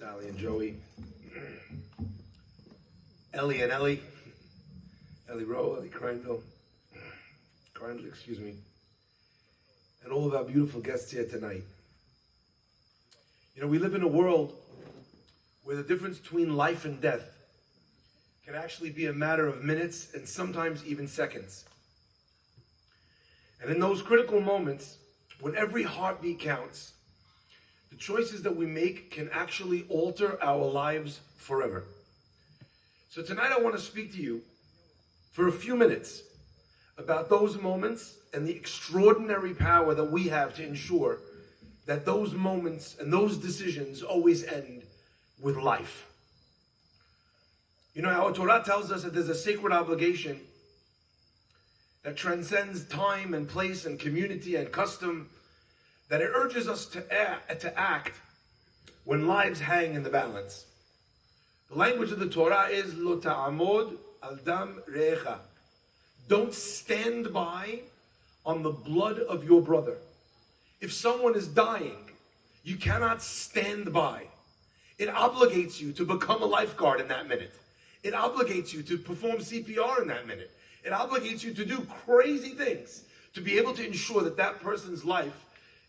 Sally and Joey, Ellie and Ellie Rowe, Ellie Crandall, excuse me, and all of our beautiful guests here tonight. You know, we live in a world where the difference between life and death can actually be a matter of minutes and sometimes even seconds. And in those critical moments, when every heartbeat counts, the choices that we make can actually alter our lives forever. So tonight I want to speak to you for a few minutes about those moments and the extraordinary power that we have to ensure that those moments and those decisions always end with life. You know, our Torah tells us that there's a sacred obligation that transcends time and place and community and custom, that it urges us to act when lives hang in the balance. The language of the Torah is lo ta'amod al dam re'echa. Don't stand by on the blood of your brother. If someone is dying, you cannot stand by. It obligates you to become a lifeguard in that minute. It obligates you to perform CPR in that minute. It obligates you to do crazy things to be able to ensure that that person's life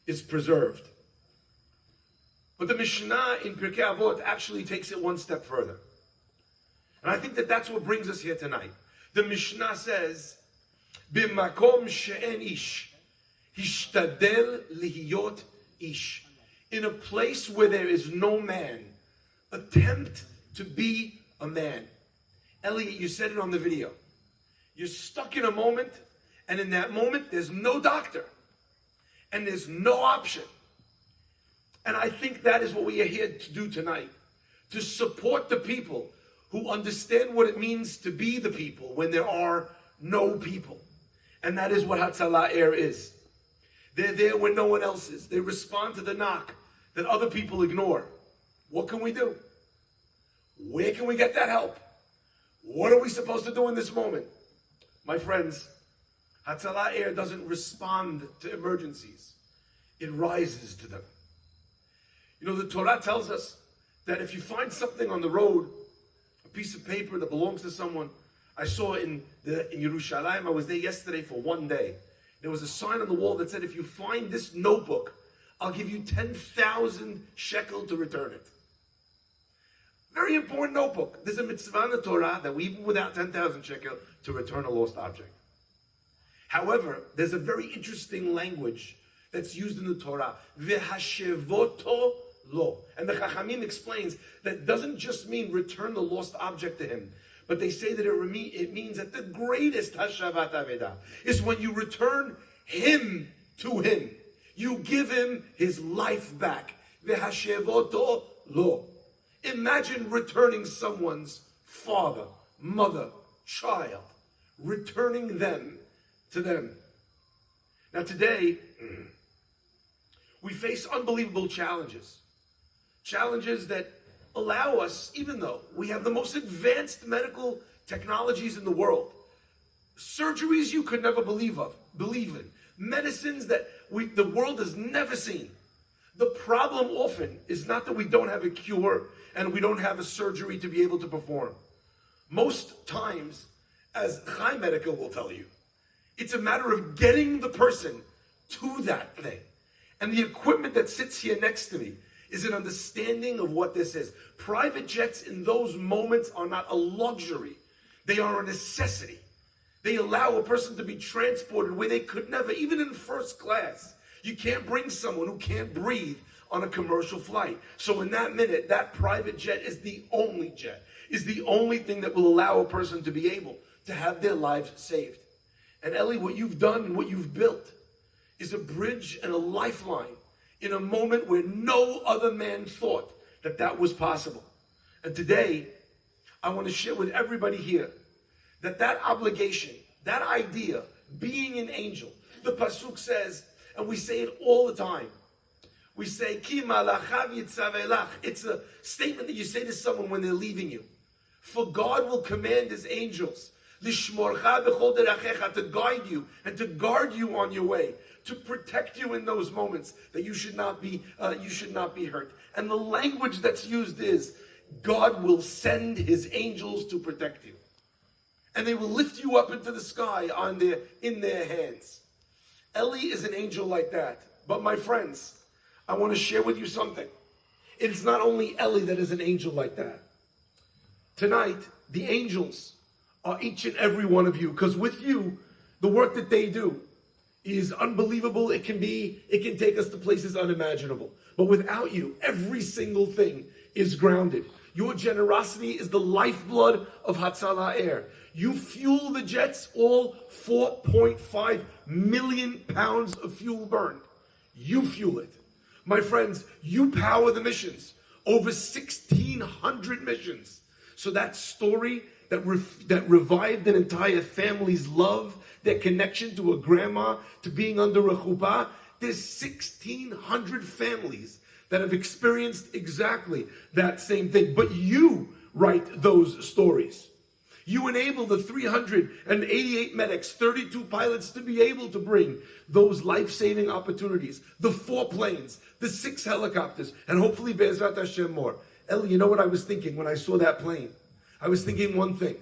is preserved. But the Mishnah in Pirkei Avot actually takes it one step further. And I think that that's what brings us here tonight. The Mishnah says, B'makom she'en ish, hishtadel lihiyot ish. In a place where there is no man, attempt to be a man. Elliot, you said it on the video. You're stuck in a moment, and in that moment, there's no doctor. And there's no option. And I think that is what we are here to do tonight. To support the people who understand what it means to be the people when there are no people. And that is what Hatzolah Air is. They're there when no one else is. They respond to the knock that other people ignore. What can we do? Where can we get that help? What are we supposed to do in this moment? My friends, Hatzolah Air doesn't respond to emergencies. It rises to them. You know, the Torah tells us that if you find something on the road, a piece of paper that belongs to someone, I saw in Yerushalayim, I was there yesterday for one day. There was a sign on the wall that said, if you find this notebook, I'll give you 10,000 shekel to return it. Very important notebook. There's a mitzvah in the Torah that we, even without 10,000 shekel, to return a lost object. However, there's a very interesting language that's used in the Torah. V'hashevoto lo. And the Chachamim explains that doesn't just mean return the lost object to him, but they say that it means that the greatest hashavat aveda is when you return him to him. You give him his life back. V'hashevoto lo. Imagine returning someone's father, mother, child, returning them to them. Now today, we face unbelievable challenges. Challenges that allow us, even though we have the most advanced medical technologies in the world, surgeries you could never believe in, medicines that the world has never seen. The problem often is not that we don't have a cure and we don't have a surgery to be able to perform. Most times, as Chai Medical will tell you, it's a matter of getting the person to that thing. And the equipment that sits here next to me is an understanding of what this is. Private jets in those moments are not a luxury. They are a necessity. They allow a person to be transported where they could never, even in first class. You can't bring someone who can't breathe on a commercial flight. So in that minute, that private jet is the only thing that will allow a person to be able to have their lives saved. And Ellie, what you've done and what you've built is a bridge and a lifeline in a moment where no other man thought that that was possible. And today, I want to share with everybody here that that obligation, that idea, being an angel, the Pasuk says, and we say it all the time, we say, Ki malachav yitzavelach. It's a statement that you say to someone when they're leaving you. For God will command his angels, lishmorcha b'chol derachecha, to guide you and to guard you on your way, to protect you in those moments that you should not be hurt. And the language that's used is, God will send his angels to protect you. And they will lift you up into the sky in their hands. Eli is an angel like that. But my friends, I want to share with you something. It's not only Eli that is an angel like that. Tonight, the angels are each and every one of you, because with you, the work that they do is unbelievable. It can take us to places unimaginable. But without you, every single thing is grounded. Your generosity is the lifeblood of Hatzolah Air. You fuel the jets, all 4.5 million pounds of fuel burned. You fuel it. My friends, you power the missions. Over 1,600 missions. So that story that revived an entire family's love, their connection to a grandma, to being under a chuppah, there's 1,600 families that have experienced exactly that same thing. But you write those stories. You enable the 388 medics, 32 pilots to be able to bring those life-saving opportunities. The 4 planes, the 6 helicopters, and hopefully Be'ezrat Hashem more. Eli, you know what I was thinking when I saw that plane? I was thinking one thing.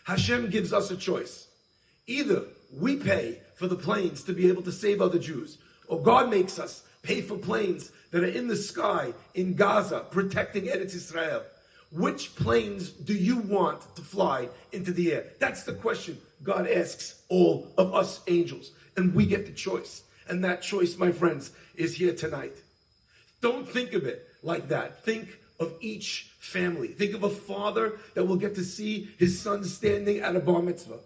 Hashem gives us a choice. Either we pay for the planes to be able to save other Jews, or God makes us pay for planes that are in the sky in Gaza protecting Eretz Israel. Which planes do you want to fly into the air? That's the question God asks all of us angels. And we get the choice. And that choice, my friends, is here tonight. Don't think of it like that. Think of each family. Think of a father that will get to see his son standing at a bar mitzvah.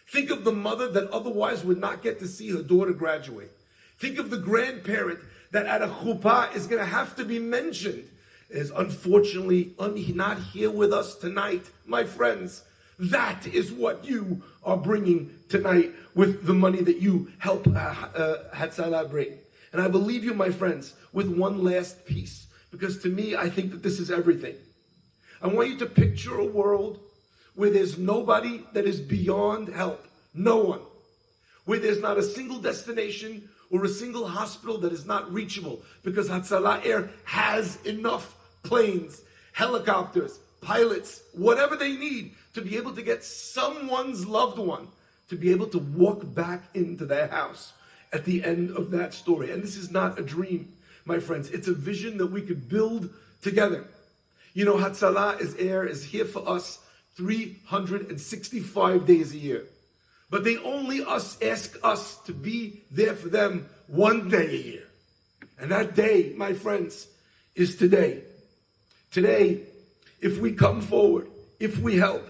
Think of the mother that otherwise would not get to see her daughter graduate. Think of the grandparent that at a chuppah is going to have to be mentioned, is unfortunately not here with us tonight. My friends, that is what you are bringing tonight with the money that you help Hatzolah bring. And I believe you, my friends, with one last piece, because to me, I think that this is everything. I want you to picture a world where there's nobody that is beyond help. No one. Where there's not a single destination or a single hospital that is not reachable, because Hatzolah Air has enough planes, helicopters, pilots, whatever they need to be able to get someone's loved one to be able to walk back into their house at the end of that story. And this is not a dream, my friends. It's a vision that we could build together. You know, Hatzolah Air is here for us 365 days a year. But they only ask us to be there for them one day a year. And that day, my friends, is today. Today, if we come forward, if we help,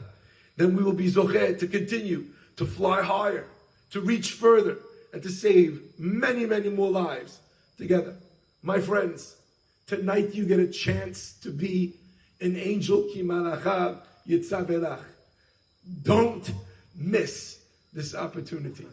then we will be zocheh to continue to fly higher, to reach further, and to save many, many more lives together. My friends, tonight you get a chance to be an angel ki malachav yitzav elach. Don't miss this opportunity.